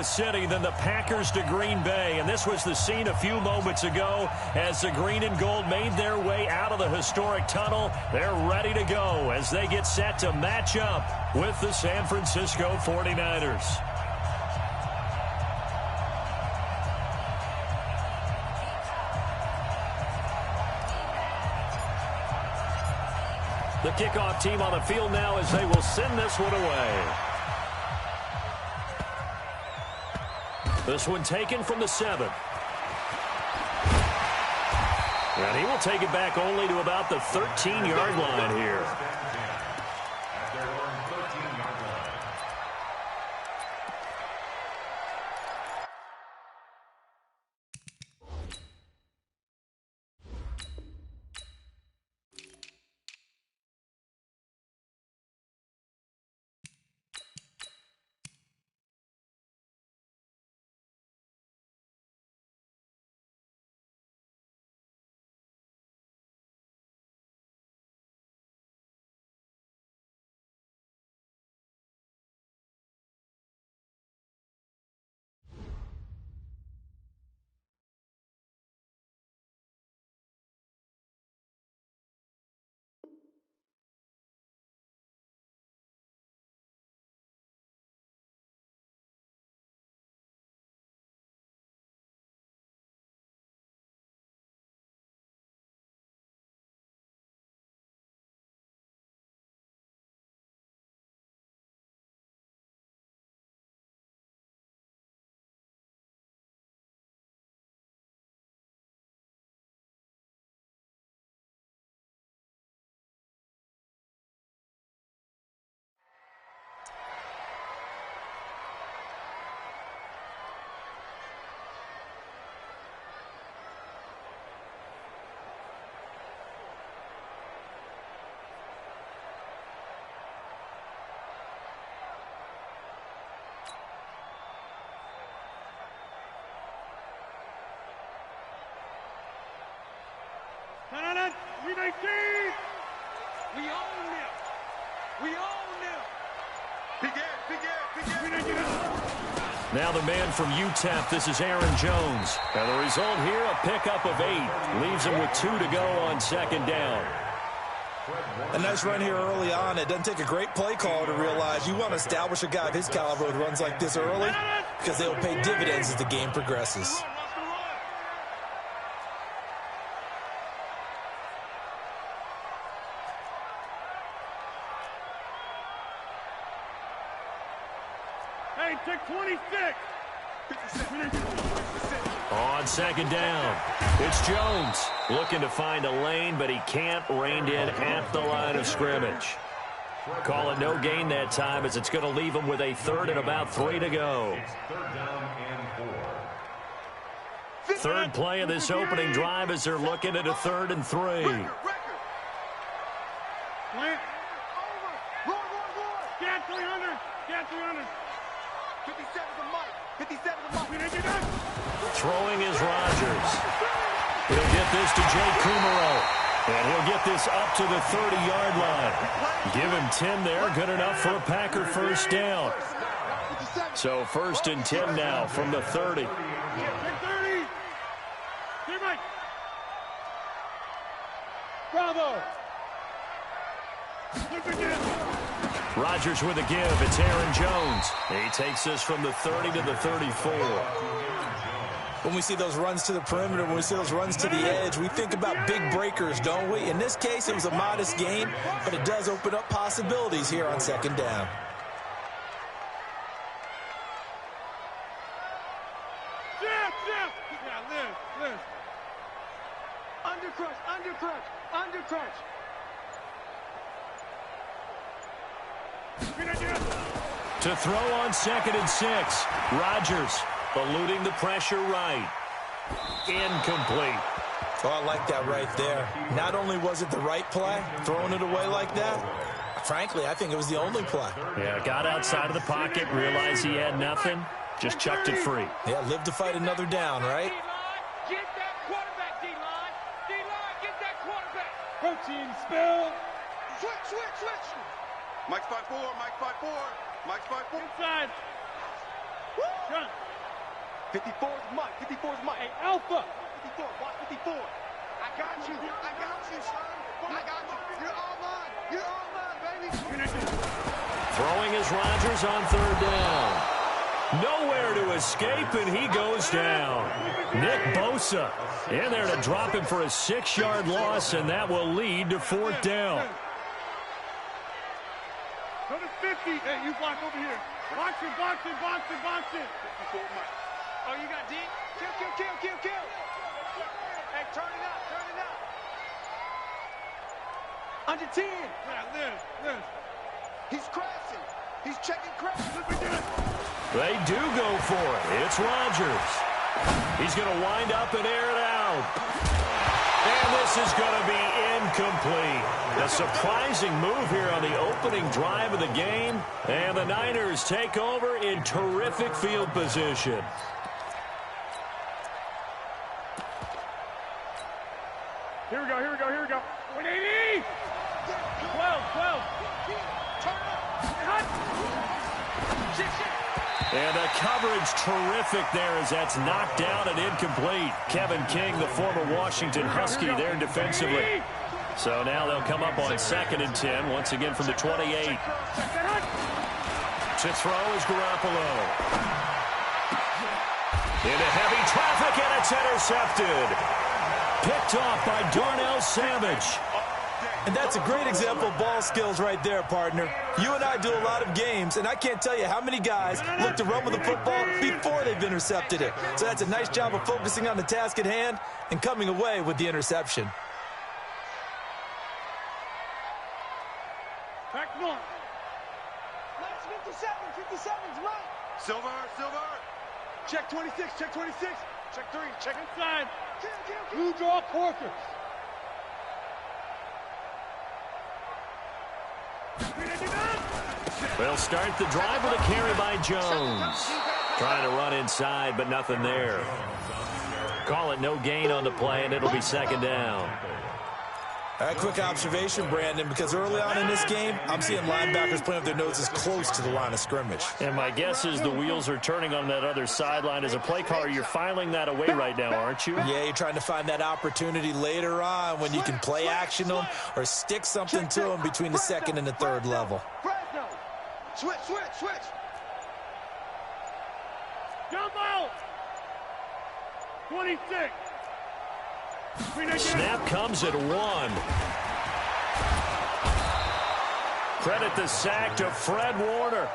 Kansas City than the Packers to Green Bay. And this was the scene a few moments ago as the green and gold made their way out of the historic tunnel. They're ready to go as they get set to match up with the San Francisco 49ers. The kickoff team on the field now as they will send this one away. This one taken from the 7. And he will take it back only to about the 13-yard line here. We own them. We own them. Now the man from UTEP, this is Aaron Jones. And the result here, a pickup of 8. Leaves him with 2 to go on second down. A nice run here early on. It doesn't take a great play caller to realize you want to establish a guy of his caliber with runs like this early because they will pay dividends as the game progresses. Hey, take 26. On second down, it's Jones looking to find a lane, but he can't. Reined in at the line of scrimmage. Call it no gain that time as it's going to leave him with a 3rd and about 3 to go. Third play of this opening drive as they're looking at a 3rd and 3. Get 300. Get 300. 57 to Mike. 57 to Mike. Throwing is Rodgers. He'll get this to Jake Kumaro. And he'll get this up to the 30-yard line. Give him 10 there. Good enough for a Packer first down. So 1st and 10 now from the 30. Bravo. Rodgers with a give. It's Aaron Jones. He takes this from the 30 to the 34. When we see those runs to the perimeter, when we see those runs to the edge, we think about big breakers, don't we? In this case, it was a modest gain, but it does open up possibilities here on second down. Liz. Undercrunch. To throw on 2nd and 6. Rodgers eluding the pressure right. Incomplete. Oh, I like that right there. Not only was it the right play, throwing it away like that, frankly, I think it was the only play. Yeah, got outside of the pocket, realized he had nothing, just chucked it free. Yeah, live to fight another down, right? Get that quarterback, D-line. D-line, get that quarterback. Protein spill. Switch. Mike's 5-4. Inside. Run. 54 is Mike. 54 is Mike. Hey, Alpha. 54. Watch 54. I got you. I got you, son. I got you. You're all mine. You're all mine, baby. Throwing is Rodgers on third down. Nowhere to escape, and he goes down. Nick Bosa in there to drop him for a 6-yard loss, and that will lead to fourth down. Go to 50. Hey, you block over here. Box it, box it, box it, box it. 54 Mike. Oh, you got D? Kill. Hey, turn it up. Under 10. Yeah, Liz. He's crashing. He's checking crash. Look at that. They do go for it. It's Rodgers. He's going to wind up and air it out. And this is going to be incomplete. A surprising move here on the opening drive of the game. And the Niners take over in terrific field position. Here we go. 180. 12. And the coverage terrific there as that's knocked down and incomplete. Kevin King, the former Washington Husky, there defensively. So now they'll come up on 2nd and 10, once again from the 28. To throw is Garoppolo. Into heavy traffic, and it's intercepted. Picked off by Darnell Savage. And that's a great example of ball skills right there, partner. You and I do a lot of games, and I can't tell you how many guys look to run with the football before they've intercepted it. So that's a nice job of focusing on the task at hand and coming away with the interception. Back north. Nice 57's right. Silver. Check 26. Check 3. Check inside. Kill. Blue draw quarters. They'll start the drive with a carry by Jones. Trying to run inside, but nothing there. Call it no gain on the play, and it'll be 2nd down. A quick observation, Brandon, because early on in this game, I'm seeing linebackers playing with their noses close to the line of scrimmage. And my guess is the wheels are turning on that other sideline. As a play caller, you're filing that away right now, aren't you? Yeah, you're trying to find that opportunity later on when you can play action them or stick something to them between the 2nd and the 3rd level. Switch. Jump out. 26. Snap comes at 1. Credit the sack to Fred Warner.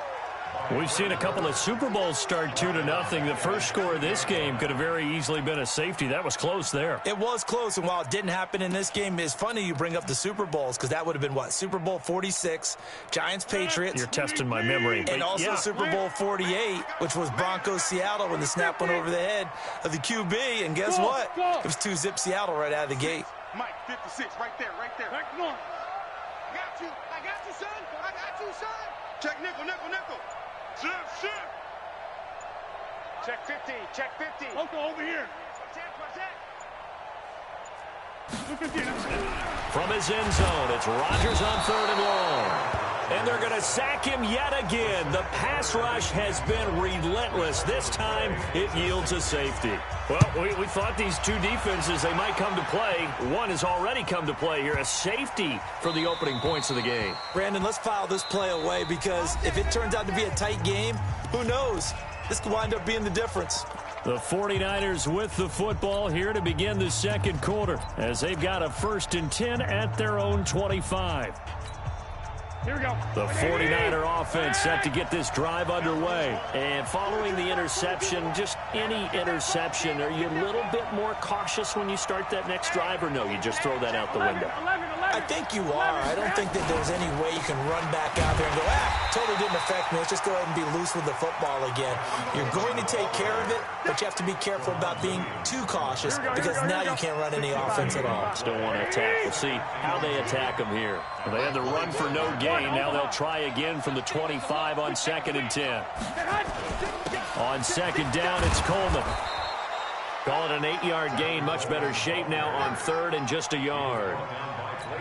We've seen a couple of Super Bowls start 2-0. The first score of this game could have very easily been a safety. That was close there. It was close, and while it didn't happen in this game, it's funny you bring up the Super Bowls because that would have been, what, Super Bowl 46, Giants-Patriots. You're testing my memory. And also Super Bowl 48, which was Broncos-Seattle when the snap went over the head of the QB. And guess what? It was 2-zip Seattle right out of the gate. Mike, 56, right there. Back north. I got you, son. Check nickel. Shift. Check 50. Loco, over here. From his end zone, it's Rodgers on 3rd and long. And they're going to sack him yet again. The pass rush has been relentless. This time, it yields a safety. Well, we thought these two defenses, they might come to play. One has already come to play here. A safety for the opening points of the game. Brandon, let's file this play away because if it turns out to be a tight game, who knows? This could wind up being the difference. The 49ers with the football here to begin the 2nd quarter as they've got a 1st and 10 at their own 25. Here we go. The 49er offense set to get this drive underway. And following the interception, just any interception, are you a little bit more cautious when you start that next drive, or no, you just throw that out the window? I think you are. I don't think that there's any way you can run back out there and go, totally didn't affect me. Let's just go ahead and be loose with the football again. You're going to take care of it, but you have to be careful about being too cautious because now you can't run any offense at all. Still want to attack. We'll see how they attack them here. They had the run for no gain. Now they'll try again from the 25 on 2nd and 10. On 2nd down, it's Coleman. Call it an 8-yard gain. Much better shape now on third and just a yard.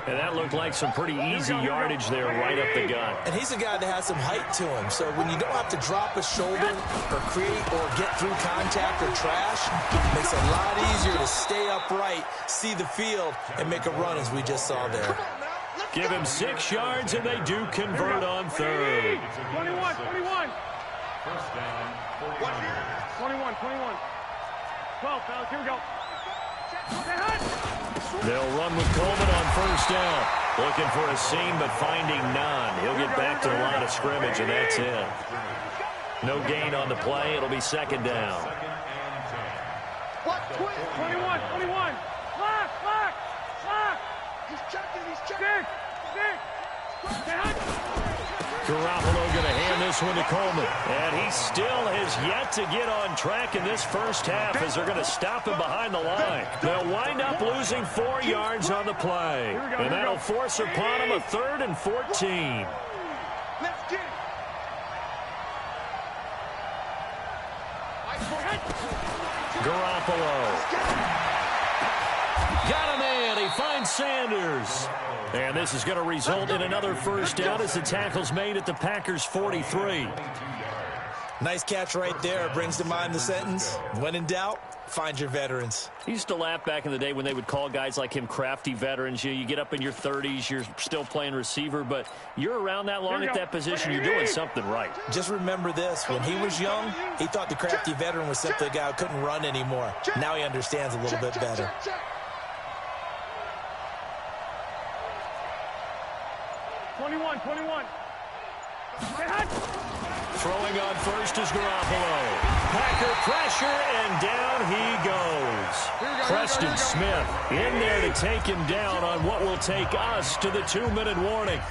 And that looked like some pretty easy yardage there right up the gut. And he's a guy that has some height to him. So when you don't have to drop a shoulder or create or get through contact or trash, it makes it a lot easier to stay upright, see the field, and make a run as we just saw there. Give him 6 yards, and they do convert on third. 21, 21. 21, 21. 12, fellas, here we go. They'll run with Coleman on first down. Looking for a seam, but finding none. He'll get back to the line of scrimmage, and that's it. No gain on the play. It'll be second down. 21, 21. Lock. He's checking. Garoppolo going to hand this one to Coleman. And he still has yet to get on track in this first half as they're going to stop him behind the line. They'll wind up losing 4 yards on the play. And that'll force upon him a 3rd and 14. Let's get it. Garoppolo. Got a man. He finds Sanders. And this is going to result in another first down as the tackle's made at the Packers' 43. Nice catch right there. Brings to mind the sentence, when in doubt, find your veterans. He used to laugh back in the day when they would call guys like him crafty veterans. You get up in your 30s, you're still playing receiver, but you're around that long at that position, you're doing something right. Just remember this. When he was young, he thought the crafty veteran was simply a guy who couldn't run anymore. Now he understands a little bit better. 21. Throwing on first is Garoppolo. Packer pressure, and down he goes. Preston Smith in there to take him down on what will take us to the 2-minute warning.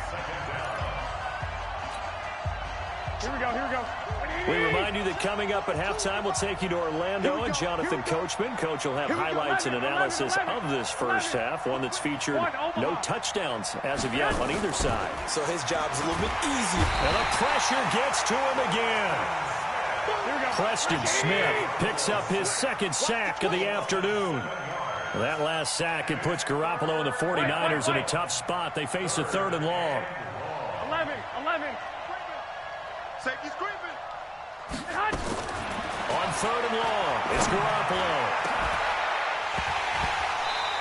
Here we go. We remind you that coming up at halftime, we'll take you to Orlando and Jonathan Coachman. Coach will have highlights and analysis of this first half, one that's featured no touchdowns as of yet on either side. So his job's a little bit easier. And the pressure gets to him again. Preston Smith picks up his 2nd sack of the afternoon. That last sack, it puts Garoppolo and the 49ers in a tough spot. They face a 3rd and long. 11. Safety screaming. On 3rd and long, it's Garoppolo.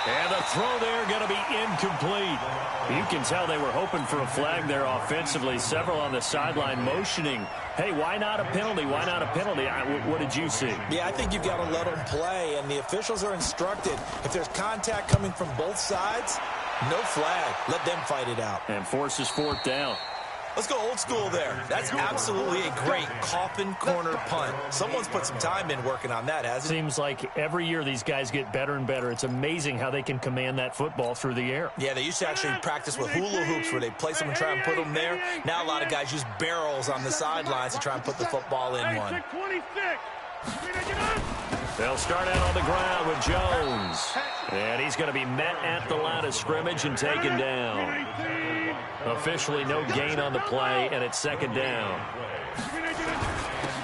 And the throw there going to be incomplete. You can tell they were hoping for a flag there offensively. Several on the sideline motioning, hey, why not a penalty? Why not a penalty? What did you see? Yeah, I think you've got to let them play, and the officials are instructed. If there's contact coming from both sides, no flag. Let them fight it out. And forces 4th down. Let's go old school there. That's absolutely a great coffin corner punt. Someone's put some time in working on that, hasn't it? Seems like every year these guys get better and better. It's amazing how they can command that football through the air. Yeah, they used to actually practice with hula hoops where they place them and try and put them there. Now a lot of guys use barrels on the sidelines to try and put the football in one. 26. They'll start out on the ground with Jones. And he's going to be met at the line of scrimmage and taken down. Officially no gain on the play, and it's 2nd down.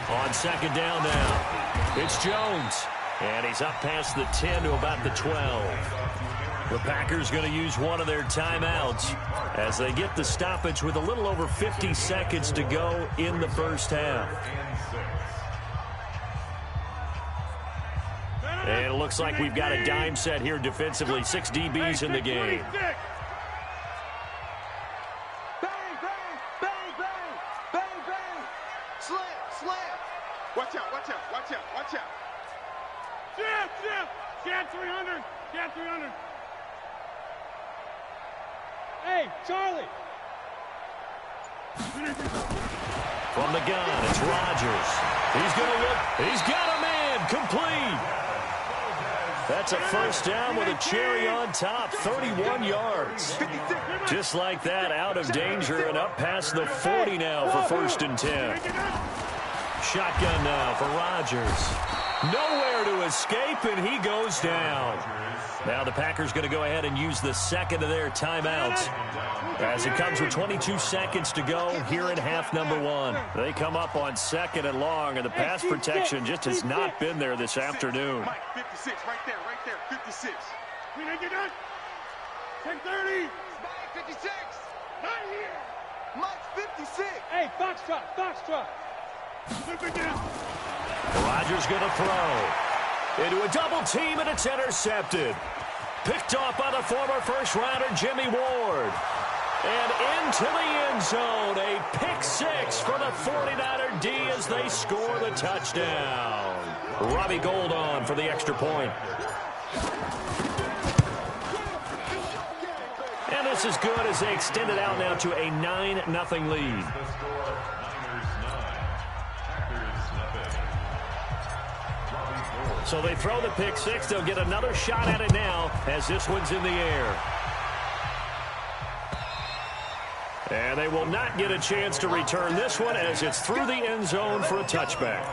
On 2nd down now, it's Jones. And he's up past the 10 to about the 12. The Packers going to use one of their timeouts as they get the stoppage with a little over 50 seconds to go in the first half. And it looks like we've got a dime set here defensively. 6 DBs in the game. Watch out. Get 300. Hey, Charlie. From the gun, it's Rodgers. He's going to look. He's got a man. Complete. That's a first down with a cherry on top. 31 yards. Just like that, out of danger and up past the 40 now for 1st and 10. Shotgun now for Rodgers. Nowhere to escape, and he goes down. Now the Packers going to go ahead and use the second of their timeouts as it comes with 22 seconds to go here in half number one. They come up on second and long, and the pass protection just has not been there this afternoon. Mike, 56, right there, 56. We didn't get done. 10:30. Mike, 56. Not here. Mike, 56. Hey, Foxtrot. Look down. Rodgers going to throw into a double team, and it's intercepted. Picked off by the former first-rounder Jimmy Ward. And into the end zone, a pick six for the 49er D as they score the touchdown. Robbie Gould on for the extra point. And this is good as they extend it out now to a 9-0 lead. So they throw the pick six. They'll get another shot at it now as this one's in the air. And they will not get a chance to return this one as it's through the end zone for a touchback.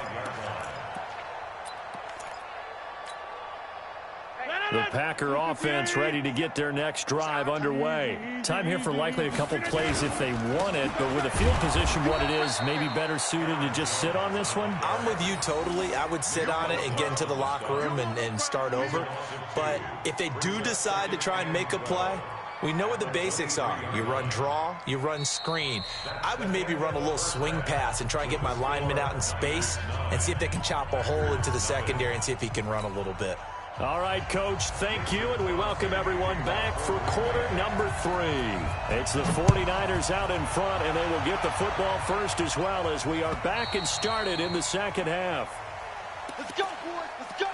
The Packer offense ready to get their next drive underway. Time here for likely a couple plays if they want it, but with the field position what it is, maybe better suited to just sit on this one? I'm with you totally. I would sit on it and get into the locker room and start over. But if they do decide to try and make a play, we know what the basics are. You run draw, you run screen. I would maybe run a little swing pass and try and get my lineman out in space and see if they can chop a hole into the secondary and see if he can run a little bit. All right, Coach, thank you, and we welcome everyone back for quarter number 3. It's the 49ers out in front, and they will get the football first as well as we are back and started in the second half. Let's go, boys. Let's go.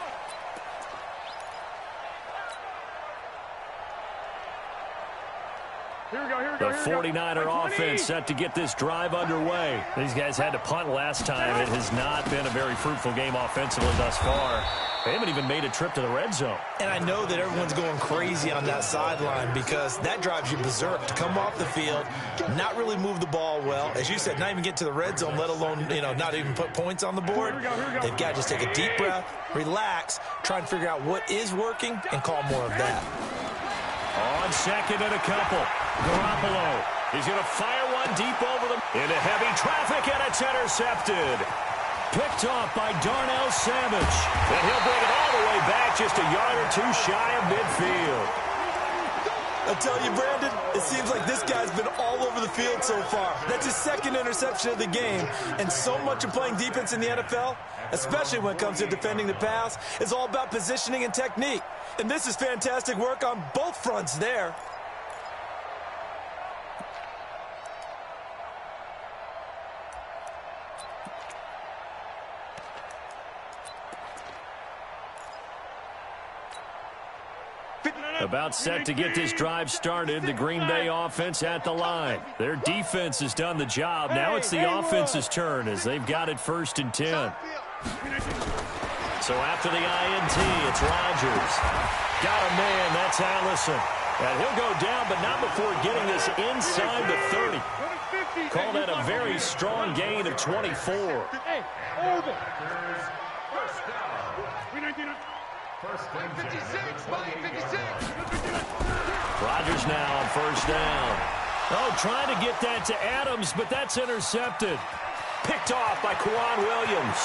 The 49er offense set to get this drive underway. These guys had to punt last time. It has not been a very fruitful game offensively thus far. They haven't even made a trip to the red zone. And I know that everyone's going crazy on that sideline because that drives you berserk to come off the field, not really move the ball well. As you said, not even get to the red zone, let alone, not even put points on the board. They've got to just take a deep breath, relax, try and figure out what is working, and call more of that. On second and a couple. Garoppolo. He's going to fire one deep over them. Into heavy traffic, and it's intercepted. Picked off by Darnell Savage. And he'll bring it all the way back just a yard or two shy of midfield. I tell you, Brandon, it seems like this guy's been all over the field so far. That's his second interception of the game. And so much of playing defense in the NFL, especially when it comes to defending the pass, is all about positioning and technique. And this is fantastic work on both fronts there. About set to get this drive started. The Green Bay offense at the line. Their defense has done the job. Now it's the offense's turn as they've got it 1st and 10. So after the INT, it's Rodgers. Got a man. That's Allison. And he'll go down, but not before getting this inside the 30. Call that a very strong gain of 24. Hey, hold it. Mike, 56. Mike, 56. Rodgers now on 1st down. Oh, trying to get that to Adams, but that's intercepted. Picked off by Quan Williams.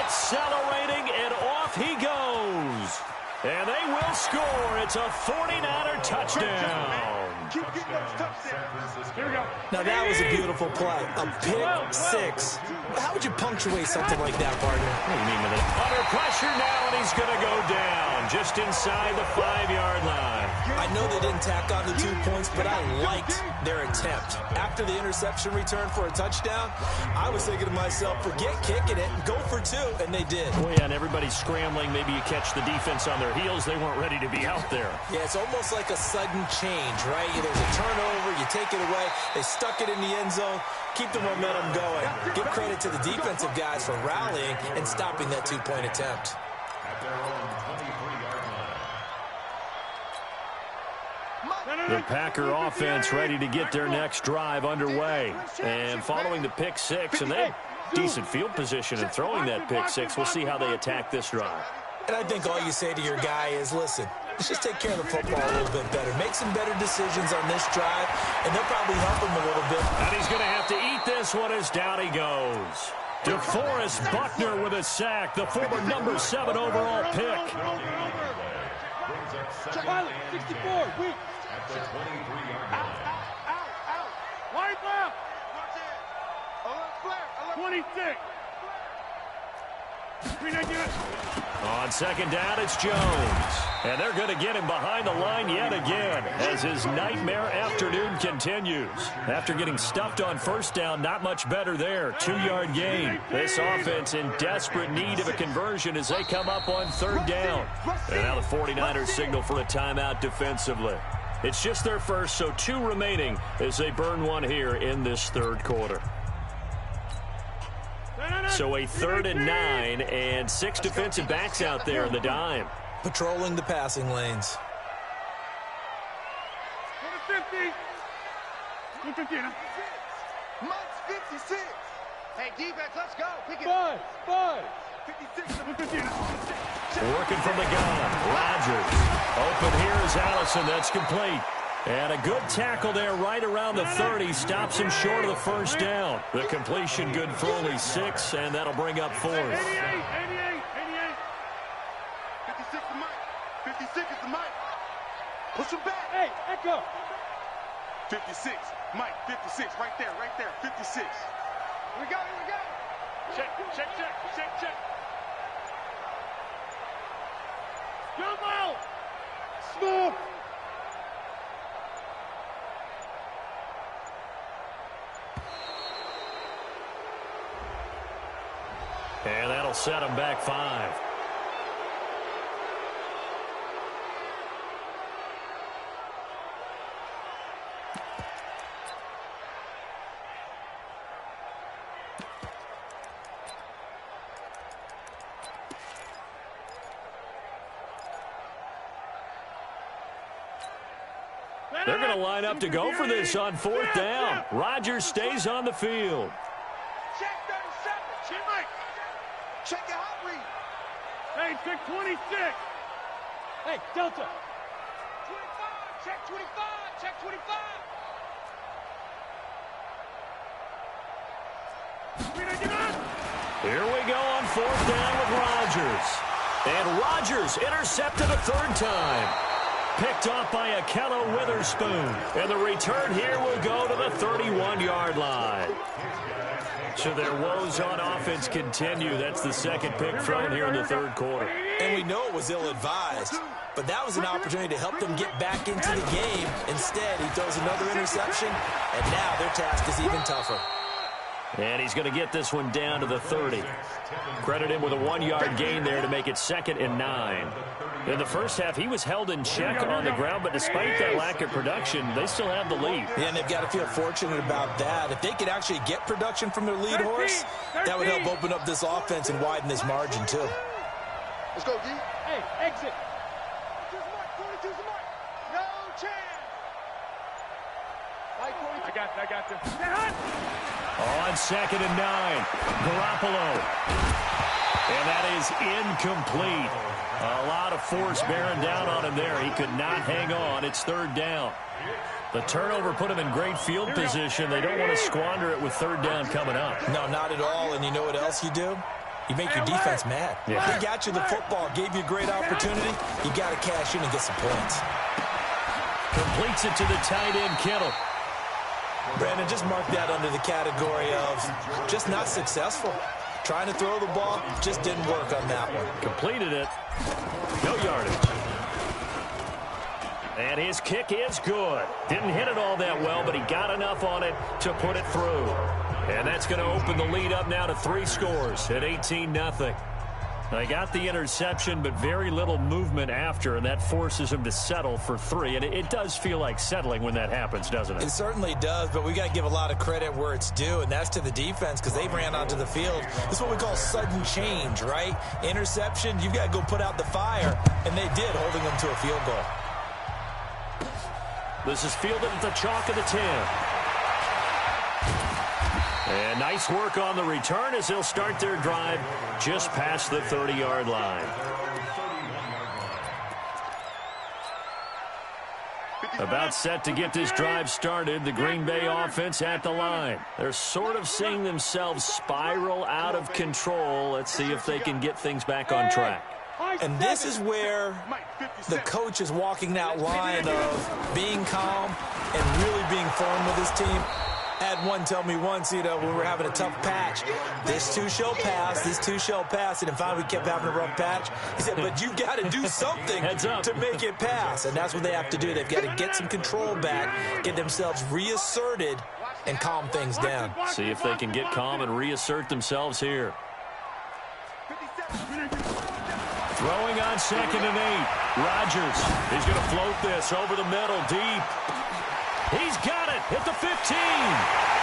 Accelerating, and off he goes. And they will score. It's a 49er touchdown. Keep getting those touchdowns. Here we go. Now that was a beautiful play. A pick six. How would you punctuate something like that, partner? What do you mean with it? Under pressure now, and he's going to go down just inside the 5-yard line. I know they didn't tack on the 2 points, but I liked their attempt. After the interception return for a touchdown, I was thinking to myself, forget kicking it, go for 2, and they did. Well, yeah, and everybody's scrambling. Maybe you catch the defense on their heels. They weren't ready to be out there. Yeah, it's almost like a sudden change, right? There's a turnover, you take it away, they stuck it in the end zone, keep the momentum going. Give credit to the defensive guys for rallying and stopping that 2-point attempt. The Packer offense ready to get their next drive underway. And following the pick six, and decent field position in throwing that pick six. We'll see how they attack this drive. And I think all you say to your guy is, listen, let's just take care of the football a little bit better. Make some better decisions on this drive, and they'll probably help him a little bit. And he's going to have to eat this one as down he goes. DeForest Buckner with a sack, the former number 7 overall pick. Pilot, 64, weak. Out. Wide left. 26. On second down, it's Jones. And they're going to get him behind the line yet again as his nightmare afternoon continues. After getting stuffed on first down, not much better there. 2-yard gain. This offense in desperate need of a conversion as they come up on third down. And now the 49ers signal for a timeout defensively. It's just their first, so 2 remaining as they burn one here in this third quarter. So a 3rd and 9 and 6 defensive backs out there in the dime. Patrolling the passing lanes. 50. Mike's 56. Hey, defense, let's go. Pick it. 5. 56. Working from the gun. Rodgers. Open here is Allison. That's complete. And a good tackle there right around the 30. Stops him short of the first down. The completion good for only 6, and that'll bring up 4th. 88. 56 is Mike. 56 is the Mike. Push him back. Hey, echo. 56. Mike, 56. Right there. 56. Here we go. Check. Jump out. Smooth. And that'll set him back 5. They're going to line up to go for this on 4th down. Rodgers stays on the field. Check 37. Check Mike. Check your hot read. Hey, check 26. Hey, Delta. 25. Check 25. Check 25. Here we go on 4th down with Rodgers. And Rodgers intercepted a 3rd time. Picked off by Akello Witherspoon. And the return here will go to the 31-yard line. So their woes on offense continue. That's the 2nd pick thrown here in the 3rd quarter. And we know it was ill-advised, but that was an opportunity to help them get back into the game. Instead, he throws another interception, and now their task is even tougher. And he's going to get this one down to the 30. Credit him with a 1-yard gain there to make it 2nd and 9. In the first half, he was held in check on the ground, but despite that lack of production, they still have the lead. Yeah, and they've got to feel fortunate about that. If they could actually get production from their lead horse, that would help open up this offense and widen this margin, too. Let's go, D. Hey, exit. 42's the Mike. No chance. I got this. On 2nd and 9, Garoppolo. And that is incomplete. A lot of force bearing down on him there. He could not hang on. It's 3rd down. The turnover put him in great field position. They don't want to squander it with 3rd down coming up. No, not at all. And you know what else you do? You make your defense mad. Yeah. They got you the football, gave you a great opportunity. You got to cash in and get some points. Completes it to the tight end, Kittle. Brandon, just mark that under the category of just not successful. Trying to throw the ball, just didn't work on that one. Completed it. No yardage. And his kick is good. Didn't hit it all that well, but he got enough on it to put it through. And that's going to open the lead up now to 3 scores at 18-0. They got the interception, but very little movement after, and that forces him to settle for 3. And it does feel like settling when that happens, doesn't it? It certainly does, but we got to give a lot of credit where it's due, and that's to the defense because they ran onto the field. This is what we call sudden change, right? Interception, you've got to go put out the fire, and they did, holding them to a field goal. This is fielded at the chalk of the 10. And nice work on the return as they'll start their drive just past the 30-yard line. About set to get this drive started, the Green Bay offense at the line. They're sort of seeing themselves spiral out of control. Let's see if they can get things back on track. And this is where the coach is walking that line of being calm and really being firm with his team. I had one tell me once, when we were having a tough patch, this too shall pass, this too shall pass, and then finally we kept having a rough patch. He said, but you've got to do something to make it pass, and that's what they have to do. They've got to get some control back, get themselves reasserted, and calm things down. See if they can get calm and reassert themselves here. Throwing on 2nd and 8. Rodgers, he's going to float this over the middle, deep. He's got it at the 15.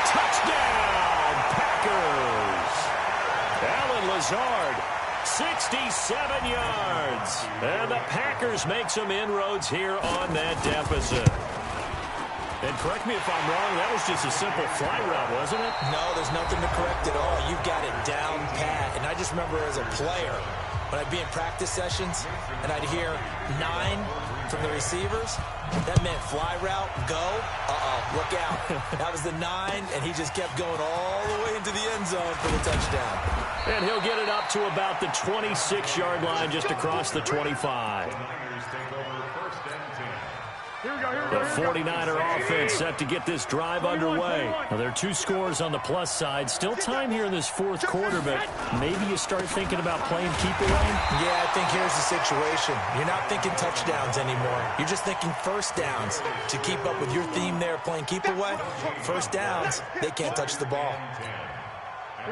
Touchdown, Packers. Allen Lazard, 67 yards. And the Packers make some inroads here on that deficit. And correct me if I'm wrong, that was just a simple fly route, wasn't it? No, there's nothing to correct at all. You've got it down pat. And I just remember as a player, when I'd be in practice sessions and I'd hear 9 from the receivers, that meant fly route, go, look out. That was the 9, and he just kept going all the way into the end zone for the touchdown. And he'll get it up to about the 26-yard line, just across the 25. The 49er offense set to get this drive underway. Well, there are 2 scores on the plus side. Still time here in this 4th quarter, but maybe you start thinking about playing keep away? Yeah, I think here's the situation. You're not thinking touchdowns anymore. You're just thinking first downs. To keep up with your theme there, playing keep away, first downs, they can't touch the ball.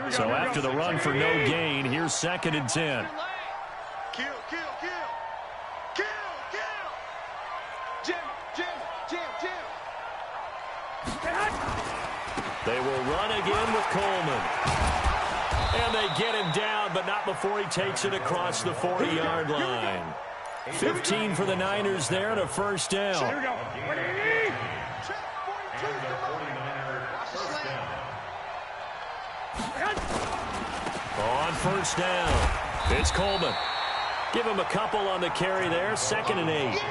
So after the run for no gain, here's 2nd and 10. Kill. They will run again with Coleman. And they get him down, but not before he takes it across the 40-yard line. 15 for the Niners there and a first down. Here we go. On first down, it's Coleman. Give him a couple on the carry there. 2nd and 8.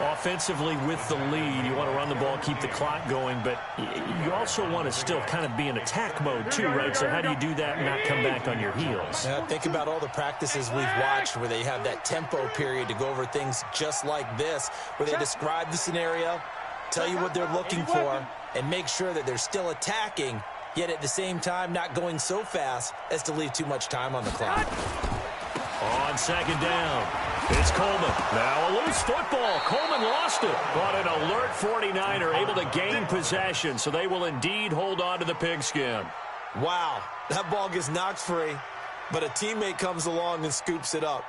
Offensively with the lead, you want to run the ball, keep the clock going, but you also want to still kind of be in attack mode too, right? So how do you do that and not come back on your heels? Think about all the practices we've watched where they have that tempo period to go over things just like this, where they describe the scenario, tell you what they're looking for, and make sure that they're still attacking, yet at the same time not going so fast as to leave too much time on the clock. On 2nd down, it's Coleman. Now a loose football. Coleman lost it. But an alert 49er able to gain possession, so they will indeed hold on to the pigskin. Wow, that ball gets knocked free, but a teammate comes along and scoops it up.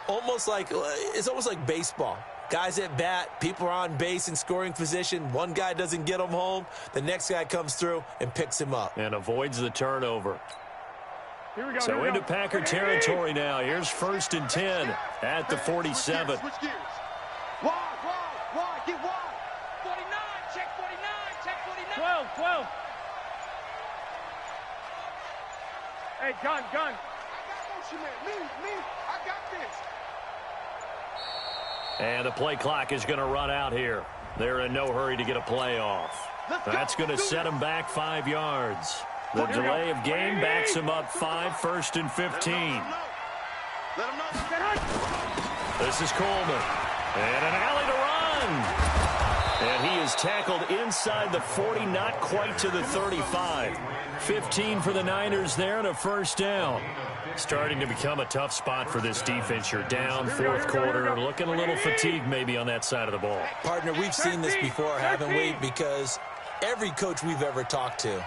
It's almost like baseball. Guys at bat, people are on base in scoring position. One guy doesn't get him home. The next guy comes through and picks him up. And avoids the turnover. Here we go. So into Packer territory now. Here's 1st and 10 at the 47. Switch gears. Wide, get wide. 49, check 49. 12. Hey, gun. I got motion, man. Me. I got this. And the play clock is going to run out here. They're in no hurry to get a play off. That's going to set them back 5 yards. The delay of game backs him up 5, 1st and 15. Let him know. This is Coleman. And an alley to run. And he is tackled inside the 40, not quite to the 35. 15 for the Niners there and a first down. Starting to become a tough spot for this defense. You're down 4th quarter, looking a little fatigued maybe on that side of the ball. Partner, we've seen this before, haven't we? Because every coach we've ever talked to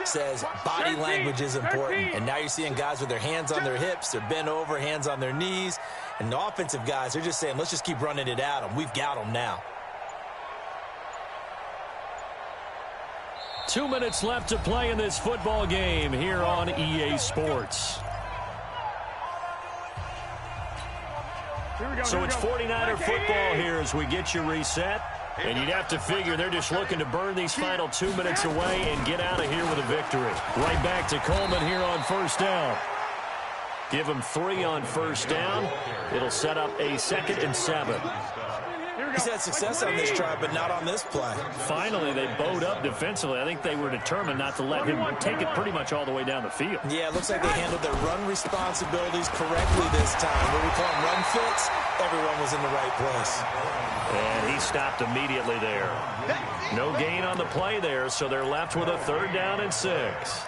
says body language is important. And now you're seeing guys with their hands on their hips, they're bent over, hands on their knees. And the offensive guys, they're just saying, let's just keep running it at them. We've got them now. 2 minutes left to play in this football game here on EA Sports. So it's 49er football here as we get you reset. And you'd have to figure they're just looking to burn these final 2 minutes away and get out of here with a victory. Right back to Coleman here on first down. Give him 3 on first down. It'll set up a 2nd and 7. He's had success on this drive, but not on this play. Finally, they bowed up defensively. I think they were determined not to let him take it pretty much all the way down the field. Yeah, it looks like they handled their run responsibilities correctly this time. What we call them run fits, everyone was in the right place. And he stopped immediately there. No gain on the play there, so they're left with a 3rd down and 6.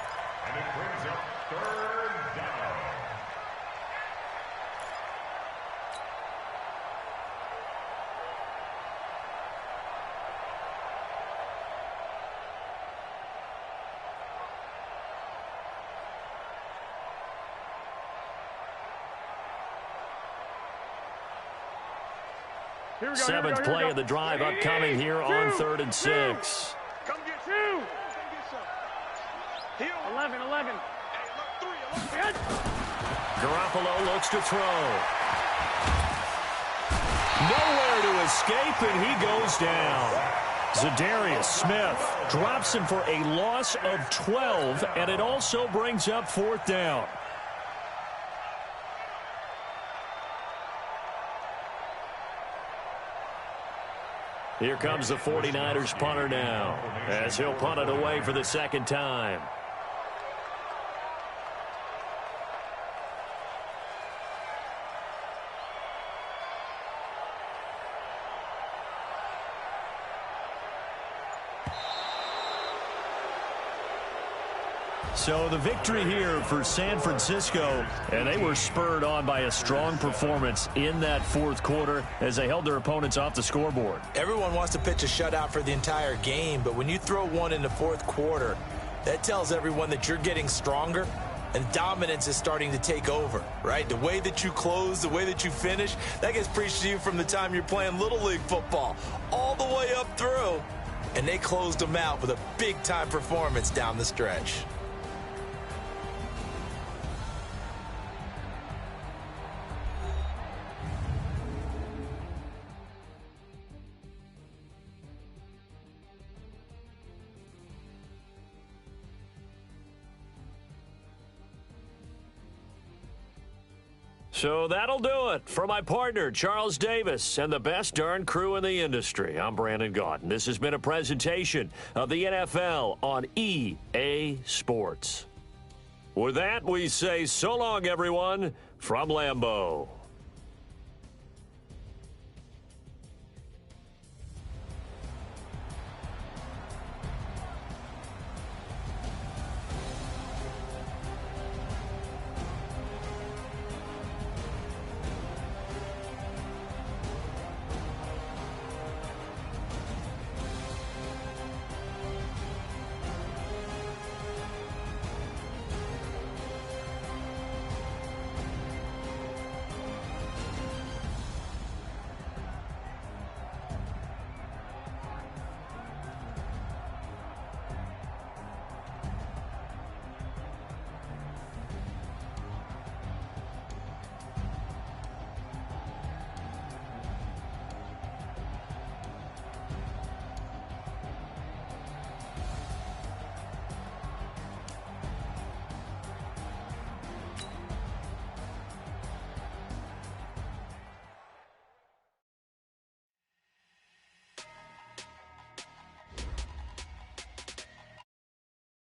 Seventh play of the drive upcoming here on 3rd and 6. Come get 2. 11. Garoppolo looks to throw. Nowhere to escape, and he goes down. Zadarius Smith drops him for a loss of 12, and it also brings up 4th down. Here comes the 49ers punter now, as he'll punt it away for the 2nd time. So the victory here for San Francisco, and they were spurred on by a strong performance in that 4th quarter as they held their opponents off the scoreboard. Everyone wants to pitch a shutout for the entire game, but when you throw one in the 4th quarter, that tells everyone that you're getting stronger and dominance is starting to take over, right? The way that you close, the way that you finish, that gets preached to you from the time you're playing Little League football all the way up through, and they closed them out with a big-time performance down the stretch. So that'll do it for my partner, Charles Davis, and the best darn crew in the industry. I'm Brandon Gaudin. This has been a presentation of the NFL on EA Sports. With that, we say so long, everyone, from Lambeau.